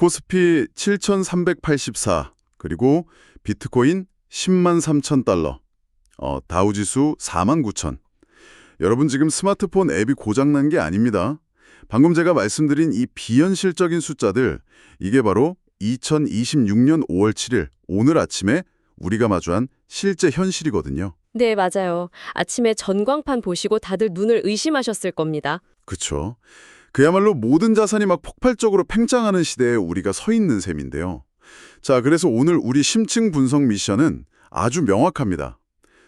코스피 7,384, 그리고 비트코인 10만 3천 달러, 다우지수 4만 9천. 여러분 지금 스마트폰 앱이 고장난 게 아닙니다. 방금 제가 말씀드린 이 비현실적인 숫자들, 이게 바로 2026년 5월 7일 오늘 아침에 우리가 마주한 실제 현실이거든요. 네, 맞아요. 아침에 전광판 보시고 다들 눈을 의심하셨을 겁니다. 그쵸. 그야말로 모든 자산이 막 폭발적으로 팽창하는 시대에 우리가 서 있는 셈인데요. 자, 그래서 오늘 우리 심층 분석 미션은 아주 명확합니다.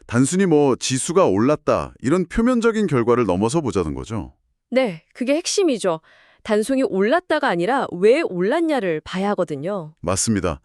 단순히 지수가 올랐다 이런 표면적인 결과를 넘어서 보자는 거죠. 네, 그게 핵심이죠. 단순히 올랐다가 아니라 왜 올랐냐를 봐야 하거든요. 맞습니다.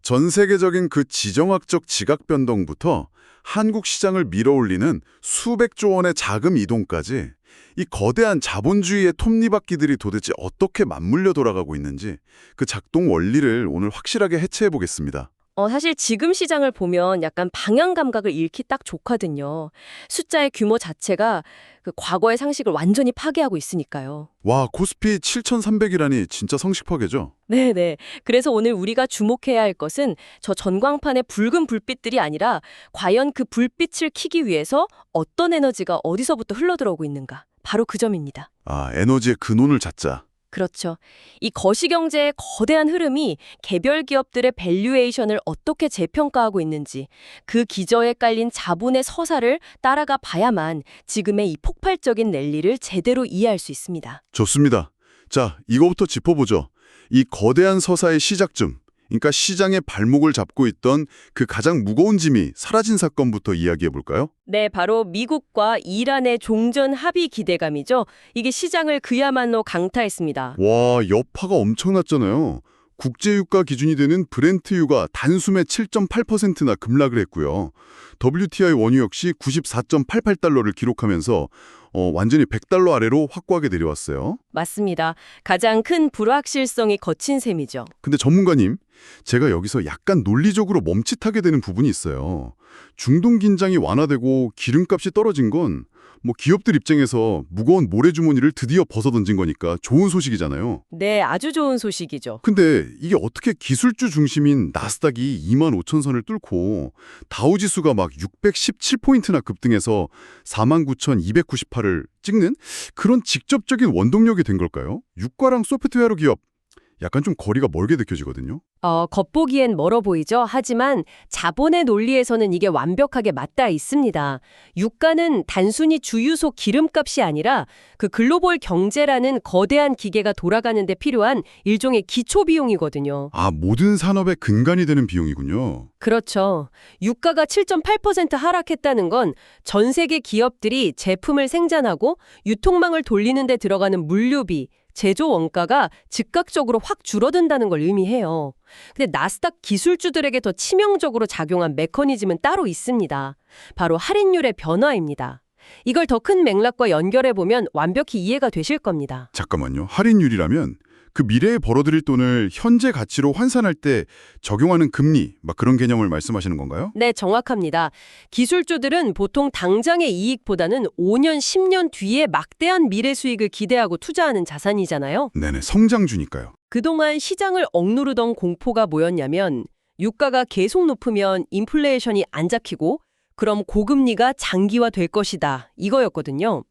전 세계적인 그 지정학적 지각 변동부터 한국 시장을 밀어올리는 수백조 원의 자금 이동까지 이 거대한 자본주의의 톱니바퀴들이 도대체 어떻게 맞물려 돌아가고 있는지 그 작동 원리를 오늘 확실하게 해체해 보겠습니다. 사실 지금 시장을 보면 약간 방향 감각을 잃기 딱 좋거든요. 숫자의 규모 자체가 그 과거의 상식을 완전히 파괴하고 있으니까요. 와, 코스피 7,300이라니 진짜 성식파괴죠? 네네. 그래서 오늘 우리가 주목해야 할 것은 저 전광판의 붉은 불빛들이 아니라 과연 그 불빛을 켜기 위해서 어떤 에너지가 어디서부터 흘러들어오고 있는가. 바로 그 점입니다. 아, 에너지의 근원을 찾자. 그렇죠. 이 거시경제의 거대한 흐름이 개별 기업들의 밸류에이션을 어떻게 재평가하고 있는지 그 기저에 깔린 자본의 서사를 따라가 봐야만 지금의 이 폭발적인 랠리를 제대로 이해할 수 있습니다. 좋습니다. 자, 이거부터 짚어보죠. 이 거대한 서사의 시작점, 그러니까 시장의 발목을 잡고 있던 그 가장 무거운 짐이 사라진 사건부터 이야기해 볼까요? 네, 바로 미국과 이란의 종전 합의 기대감이죠. 이게 시장을 그야말로 강타했습니다. 와, 여파가 엄청났잖아요. 국제유가 기준이 되는 브렌트유가 단숨에 7.8%나 급락을 했고요. WTI 원유 역시 94.88달러를 기록하면서 완전히 100달러 아래로 확고하게 내려왔어요. 맞습니다. 가장 큰 불확실성이 거친 셈이죠. 근데 전문가님, 제가 여기서 약간 논리적으로 멈칫하게 되는 부분이 있어요. 중동 긴장이 완화되고 기름값이 떨어진 건 기업들 입장에서 무거운 모래주머니를 드디어 벗어던진 거니까 좋은 소식이잖아요. 네, 아주 좋은 소식이죠. 근데 이게 어떻게 기술주 중심인 나스닥이 25,000선을 뚫고 다우지수가 막 617포인트나 급등해서 49,298을 찍는 그런 직접적인 원동력이 된 걸까요? 유가랑 소프트웨어 기업, 약간 좀 거리가 멀게 느껴지거든요. 겉보기엔 멀어 보이죠? 하지만 자본의 논리에서는 이게 완벽하게 맞닿아 있습니다. 유가는 단순히 주유소 기름값이 아니라 그 글로벌 경제라는 거대한 기계가 돌아가는 데 필요한 일종의 기초 비용이거든요. 아, 모든 산업의 근간이 되는 비용이군요. 그렇죠. 유가가 7.8% 하락했다는 건 전 세계 기업들이 제품을 생산하고 유통망을 돌리는 데 들어가는 물류비, 제조 원가가 즉각적으로 확 줄어든다는 걸 의미해요. 근데 나스닥 기술주들에게 더 치명적으로 작용한 메커니즘은 따로 있습니다. 바로 할인율의 변화입니다. 이걸 더 큰 맥락과 연결해보면 완벽히 이해가 되실 겁니다. 잠깐만요. 할인율이라면 그 미래에 벌어들일 돈을 현재 가치로 환산할 때 적용하는 금리, 막 그런 개념을 말씀하시는 건가요? 네, 정확합니다. 기술주들은 보통 당장의 이익보다는 5년, 10년 뒤에 막대한 미래 수익을 기대하고 투자하는 자산이잖아요. 네네, 성장주니까요. 그동안 시장을 억누르던 공포가 뭐였냐면 유가가 계속 높으면 인플레이션이 안 잡히고 그럼 고금리가 장기화될 것이다. 이거였거든요.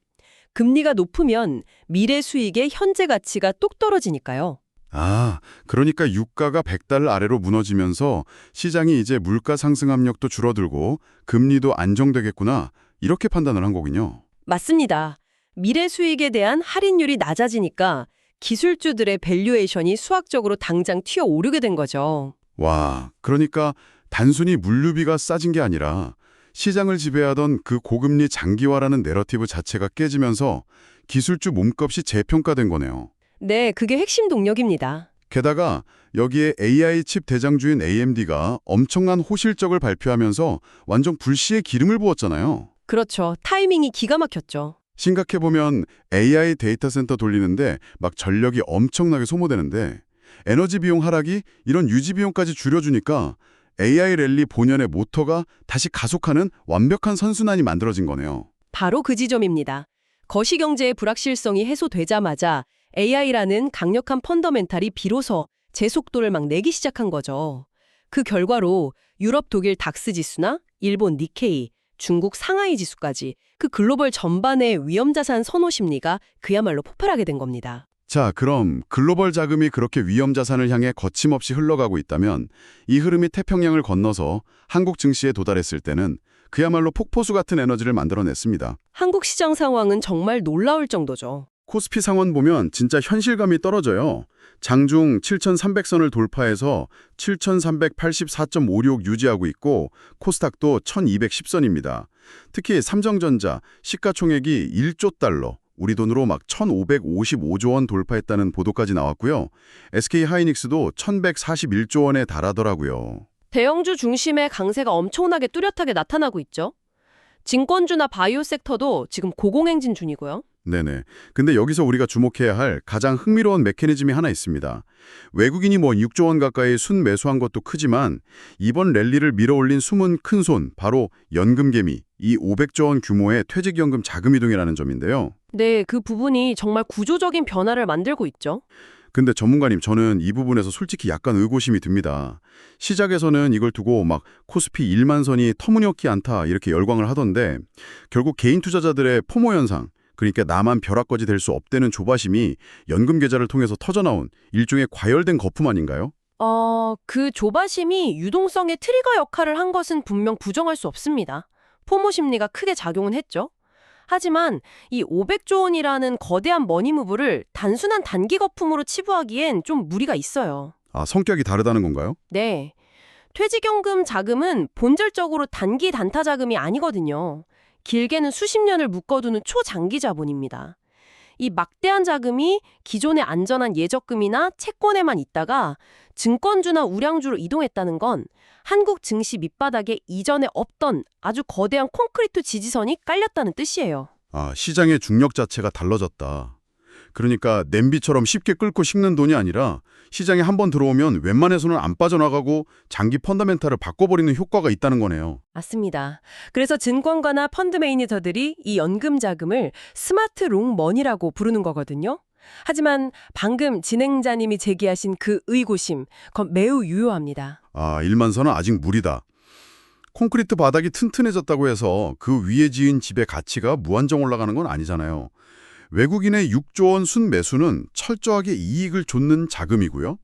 금리가 높으면 미래 수익의 현재 가치가 뚝 떨어지니까요. 아, 그러니까 유가가 100달러 아래로 무너지면서 시장이 이제 물가 상승 압력도 줄어들고 금리도 안정되겠구나, 이렇게 판단을 한 거군요. 맞습니다. 미래 수익에 대한 할인율이 낮아지니까 기술주들의 밸류에이션이 수학적으로 당장 튀어오르게 된 거죠. 와, 그러니까 단순히 물류비가 싸진 게 아니라 시장을 지배하던 그 고금리 장기화라는 내러티브 자체가 깨지면서 기술주 몸값이 재평가된 거네요. 네, 그게 핵심 동력입니다. 게다가 여기에 AI 칩 대장주인 AMD가 엄청난 호실적을 발표하면서 완전 불씨에 기름을 부었잖아요. 그렇죠. 타이밍이 기가 막혔죠. 심각해보면 AI 데이터 센터 돌리는데 막 전력이 엄청나게 소모되는데 에너지 비용 하락이 이런 유지 비용까지 줄여주니까 AI 랠리 본연의 모터가 다시 가속하는 완벽한 선순환이 만들어진 거네요. 바로 그 지점입니다. 거시경제의 불확실성이 해소되자마자 AI라는 강력한 펀더멘탈이 비로소 제 속도를 막 내기 시작한 거죠. 그 결과로 유럽, 독일 닥스 지수나 일본 니케이, 중국 상하이 지수까지 그 글로벌 전반의 위험자산 선호 심리가 그야말로 폭발하게 된 겁니다. 자, 그럼 글로벌 자금이 그렇게 위험 자산을 향해 거침없이 흘러가고 있다면 이 흐름이 태평양을 건너서 한국 증시에 도달했을 때는 그야말로 폭포수 같은 에너지를 만들어냈습니다. 한국 시장 상황은 정말 놀라울 정도죠. 코스피 상원 보면 진짜 현실감이 떨어져요. 장중 7,300선을 돌파해서 7,384.56 유지하고 있고 코스닥도 1,210선입니다. 특히 삼성전자 시가총액이 1조 달러, 우리 돈으로 막 1,555조 원 돌파했다는 보도까지 나왔고요. SK하이닉스도 1,141조 원에 달하더라고요. 대형주 중심의 강세가 엄청나게 뚜렷하게 나타나고 있죠. 증권주나 바이오 섹터도 지금 고공행진 중이고요. 네네. 근데 여기서 우리가 주목해야 할 가장 흥미로운 메커니즘이 하나 있습니다. 외국인이 6조 원 가까이 순매수한 것도 크지만 이번 랠리를 밀어올린 숨은 큰손, 바로 연금개미, 이 500조 원 규모의 퇴직연금 자금이동이라는 점인데요. 네, 그 부분이 정말 구조적인 변화를 만들고 있죠. 근데 전문가님, 저는 이 부분에서 솔직히 약간 의구심이 듭니다. 시작에서는 이걸 두고 막 코스피 1만 선이 터무니없지 않다 이렇게 열광을 하던데 결국 개인 투자자들의 포모 현상, 그러니까 나만 벼락거지 될 수 없다는 조바심이 연금 계좌를 통해서 터져나온 일종의 과열된 거품 아닌가요? 그 조바심이 유동성의 트리거 역할을 한 것은 분명 부정할 수 없습니다. 포모 심리가 크게 작용은 했죠. 하지만 이 500조 원이라는 거대한 머니무브를 단순한 단기 거품으로 치부하기엔 좀 무리가 있어요. 아, 성격이 다르다는 건가요? 네. 퇴직연금 자금은 본질적으로 단기 단타 자금이 아니거든요. 길게는 수십 년을 묶어두는 초장기 자본입니다. 이 막대한 자금이 기존의 안전한 예적금이나 채권에만 있다가 증권주나 우량주로 이동했다는 건 한국 증시 밑바닥에 이전에 없던 아주 거대한 콘크리트 지지선이 깔렸다는 뜻이에요. 아, 시장의 중력 자체가 달라졌다. 그러니까 냄비처럼 쉽게 끓고 식는 돈이 아니라 시장에 한번 들어오면 웬만해서는 안 빠져나가고 장기 펀더멘탈을 바꿔버리는 효과가 있다는 거네요. 맞습니다. 그래서 증권가나 펀드 매니저들이 이 연금 자금을 스마트 롱머니라고 부르는 거거든요. 하지만 방금 진행자님이 제기하신 그 의구심, 그건 매우 유효합니다. 아, 1만 선은 아직 무리다. 콘크리트 바닥이 튼튼해졌다고 해서 그 위에 지은 집의 가치가 무한정 올라가는 건 아니잖아요. 외국인의 6조 원 순매수는 철저하게 이익을 좇는 자금이고요.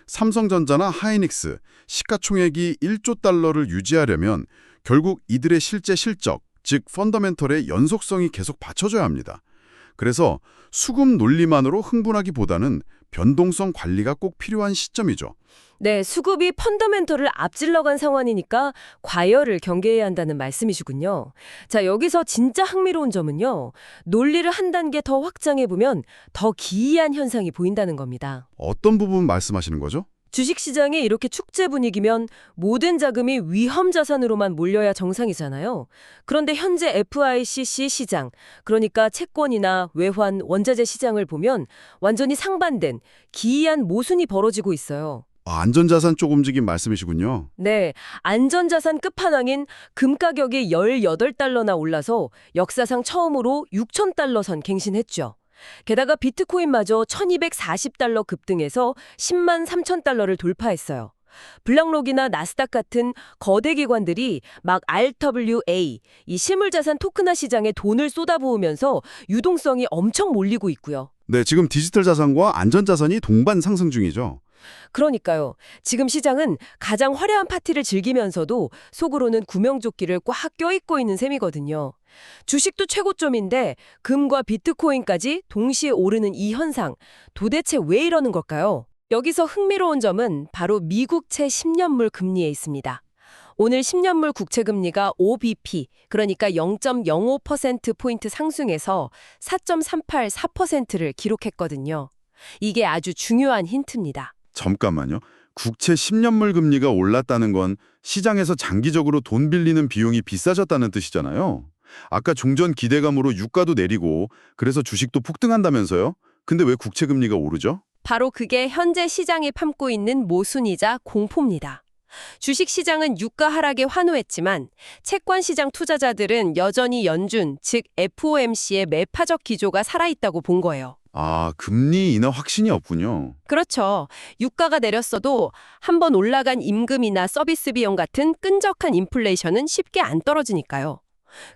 삼성전자나 하이닉스, 시가총액이 1조 달러를 유지하려면 결국 이들의 실제 실적, 즉 펀더멘털의 연속성이 계속 받쳐줘야 합니다. 그래서 수급 논리만으로 흥분하기보다는 변동성 관리가 꼭 필요한 시점이죠. 네, 수급이 펀더멘털을 앞질러간 상황이니까 과열을 경계해야 한다는 말씀이시군요. 자, 여기서 진짜 흥미로운 점은요. 논리를 한 단계 더 확장해보면 더 기이한 현상이 보인다는 겁니다. 어떤 부분 말씀하시는 거죠? 주식시장이 이렇게 축제 분위기면 모든 자금이 위험 자산으로만 몰려야 정상이잖아요. 그런데 현재 FICC 시장, 그러니까 채권이나 외환, 원자재 시장을 보면 완전히 상반된 기이한 모순이 벌어지고 있어요. 아, 안전자산 쪽 움직임 말씀이시군요. 네, 안전자산 끝판왕인 금 가격이 18달러나 올라서 역사상 처음으로 6,000달러 선 갱신했죠. 게다가 비트코인마저 1240달러 급등해서 10만 3천 달러를 돌파했어요. 블락록이나 나스닥 같은 거대 기관들이 막 RWA, 이 실물자산 토큰화 시장에 돈을 쏟아부으면서 유동성이 엄청 몰리고 있고요. 네, 지금 디지털 자산과 안전자산이 동반 상승 중이죠. 그러니까요. 지금 시장은 가장 화려한 파티를 즐기면서도 속으로는 구명조끼를 꽉 껴입고 있는 셈이거든요. 주식도 최고점인데 금과 비트코인까지 동시에 오르는 이 현상, 도대체 왜 이러는 걸까요? 여기서 흥미로운 점은 바로 미국채 10년물 금리에 있습니다. 오늘 10년물 국채금리가 5bp, 그러니까 0.05%포인트 상승해서 4.384%를 기록했거든요. 이게 아주 중요한 힌트입니다. 잠깐만요. 국채 10년물 금리가 올랐다는 건 시장에서 장기적으로 돈 빌리는 비용이 비싸졌다는 뜻이잖아요. 아까 종전 기대감으로 유가도 내리고 그래서 주식도 폭등한다면서요? 근데 왜 국채 금리가 오르죠? 바로 그게 현재 시장이 품고 있는 모순이자 공포입니다. 주식시장은 유가 하락에 환호했지만 채권시장 투자자들은 여전히 연준, 즉 FOMC의 매파적 기조가 살아있다고 본 거예요. 아, 금리 인하 확신이 없군요. 그렇죠. 유가가 내렸어도 한번 올라간 임금이나 서비스 비용 같은 끈적한 인플레이션은 쉽게 안 떨어지니까요.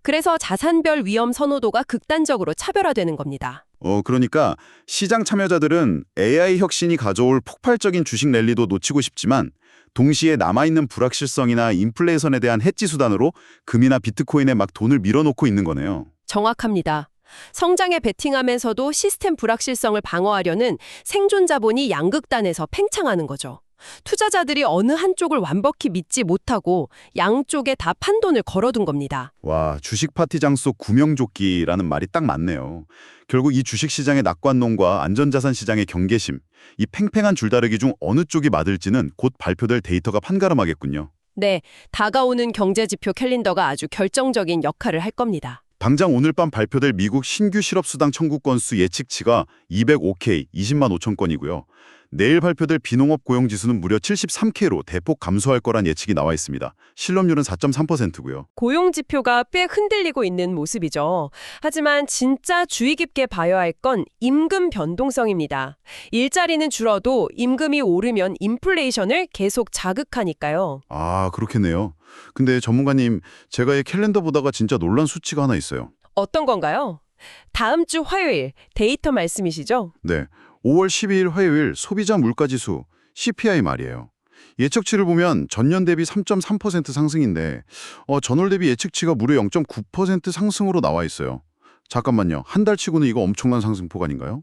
그래서 자산별 위험 선호도가 극단적으로 차별화되는 겁니다. 그러니까 시장 참여자들은 AI 혁신이 가져올 폭발적인 주식 랠리도 놓치고 싶지만 동시에 남아있는 불확실성이나 인플레이션에 대한 해지 수단으로 금이나 비트코인에 막 돈을 밀어놓고 있는 거네요. 정확합니다. 성장에 베팅하면서도 시스템 불확실성을 방어하려는 생존 자본이 양극단에서 팽창하는 거죠. 투자자들이 어느 한쪽을 완벽히 믿지 못하고 양쪽에 다 판돈을 걸어둔 겁니다. 와, 주식 파티장 속 구명조끼라는 말이 딱 맞네요. 결국 이 주식시장의 낙관론과 안전자산 시장의 경계심, 이 팽팽한 줄다리기 중 어느 쪽이 맞을지는 곧 발표될 데이터가 판가름하겠군요. 네, 다가오는 경제지표 캘린더가 아주 결정적인 역할을 할 겁니다. 당장 오늘 밤 발표될 미국 신규 실업수당 청구 건수 예측치가 205K, 20만 5천 건이고요. 내일 발표될 비농업 고용지수는 무려 73K로 대폭 감소할 거란 예측이 나와 있습니다. 실업률은 4.3%고요. 고용 지표가 꽤 흔들리고 있는 모습이죠. 하지만 진짜 주의 깊게 봐야 할 건 임금 변동성입니다. 일자리는 줄어도 임금이 오르면 인플레이션을 계속 자극하니까요. 아, 그렇겠네요. 근데 전문가님, 제가 이 캘린더 보다가 진짜 놀란 수치가 하나 있어요. 어떤 건가요? 다음 주 화요일 데이터 말씀이시죠? 네, 5월 12일 화요일 소비자 물가지수 CPI 말이에요. 예측치를 보면 전년 대비 3.3% 상승인데 전월 대비 예측치가 무려 0.9% 상승으로 나와 있어요. 잠깐만요. 한 달 치고는 이거 엄청난 상승폭 아닌가요?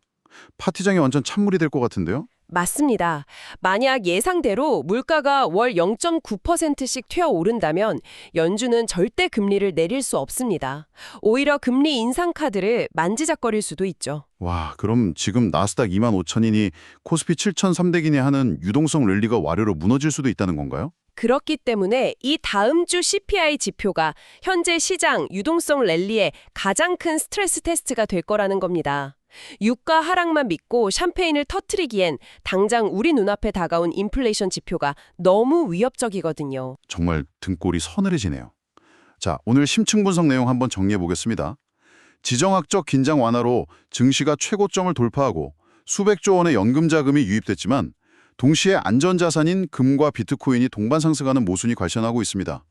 파티장이 완전 찬물이 될 것 같은데요? 맞습니다. 만약 예상대로 물가가 월 0.9%씩 튀어오른다면 연준은 절대 금리를 내릴 수 없습니다. 오히려 금리 인상 카드를 만지작거릴 수도 있죠. 와, 그럼 지금 나스닥 25,000이니 코스피 7,300이니 하는 유동성 랠리가 와르르 무너질 수도 있다는 건가요? 그렇기 때문에 이 다음 주 CPI 지표가 현재 시장 유동성 랠리의 가장 큰 스트레스 테스트가 될 거라는 겁니다. 유가 하락만 믿고 샴페인을 터트리기엔 당장 우리 눈앞에 다가온 인플레이션 지표가 너무 위협적이거든요. 정말 등골이 서늘해지네요. 자, 오늘 심층 분석 내용 한번 정리해 보겠습니다. 지정학적 긴장 완화로 증시가 최고점을 돌파하고 수백조 원의 연금 자금이 유입됐지만 동시에 안전자산인 금과 비트코인이 동반 상승하는 모순이 괄천하고 있습니다.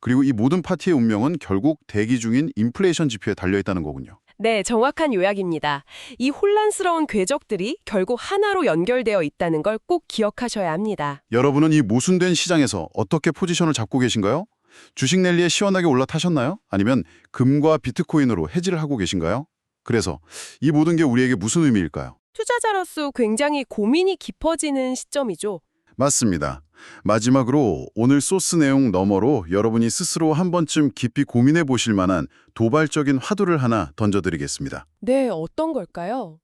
그리고 이 모든 파티의 운명은 결국 대기 중인 인플레이션 지표에 달려있다는 거군요. 네, 정확한 요약입니다. 이 혼란스러운 궤적들이 결국 하나로 연결되어 있다는 걸 꼭 기억하셔야 합니다. 여러분은 이 모순된 시장에서 어떻게 포지션을 잡고 계신가요? 주식 랠리에 시원하게 올라타셨나요? 아니면 금과 비트코인으로 해지를 하고 계신가요? 그래서 이 모든 게 우리에게 무슨 의미일까요? 투자자로서 굉장히 고민이 깊어지는 시점이죠. 맞습니다. 마지막으로 오늘 소스 내용 너머로 여러분이 스스로 한 번쯤 깊이 고민해 보실 만한 도발적인 화두를 하나 던져드리겠습니다. 네, 어떤 걸까요?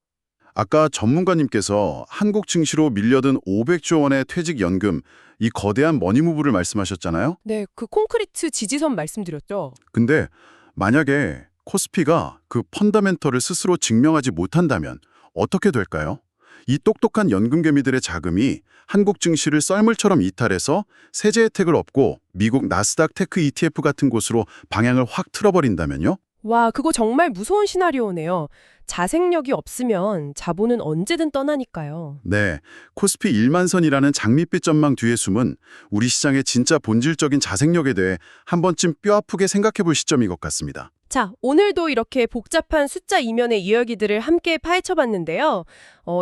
아까 전문가님께서 한국 증시로 밀려든 500조 원의 퇴직연금, 이 거대한 머니무브를 말씀하셨잖아요. 네, 그 콘크리트 지지선 말씀드렸죠. 근데 만약에 코스피가 그 펀더멘털을 스스로 증명하지 못한다면 어떻게 될까요? 이 똑똑한 연금개미들의 자금이 한국 증시를 썰물처럼 이탈해서 세제 혜택을 얻고 미국 나스닥 테크 ETF 같은 곳으로 방향을 확 틀어버린다면요? 와, 그거 정말 무서운 시나리오네요. 자생력이 없으면 자본은 언제든 떠나니까요. 네, 코스피 1만선이라는 장밋빛 전망 뒤에 숨은 우리 시장의 진짜 본질적인 자생력에 대해 한 번쯤 뼈아프게 생각해 볼 시점인 것 같습니다. 자, 오늘도 이렇게 복잡한 숫자 이면의 이야기들을 함께 파헤쳐봤는데요.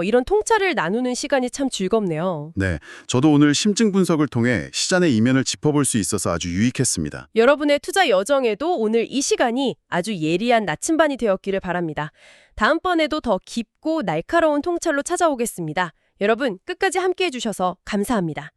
이런 통찰을 나누는 시간이 참 즐겁네요. 네, 저도 오늘 심층 분석을 통해 시장의 이면을 짚어볼 수 있어서 아주 유익했습니다. 여러분의 투자 여정에도 오늘 이 시간이 아주 예리한 나침반이 되었기를 바랍니다. 다음번에도 더 깊고 날카로운 통찰로 찾아오겠습니다. 여러분 끝까지 함께해 주셔서 감사합니다.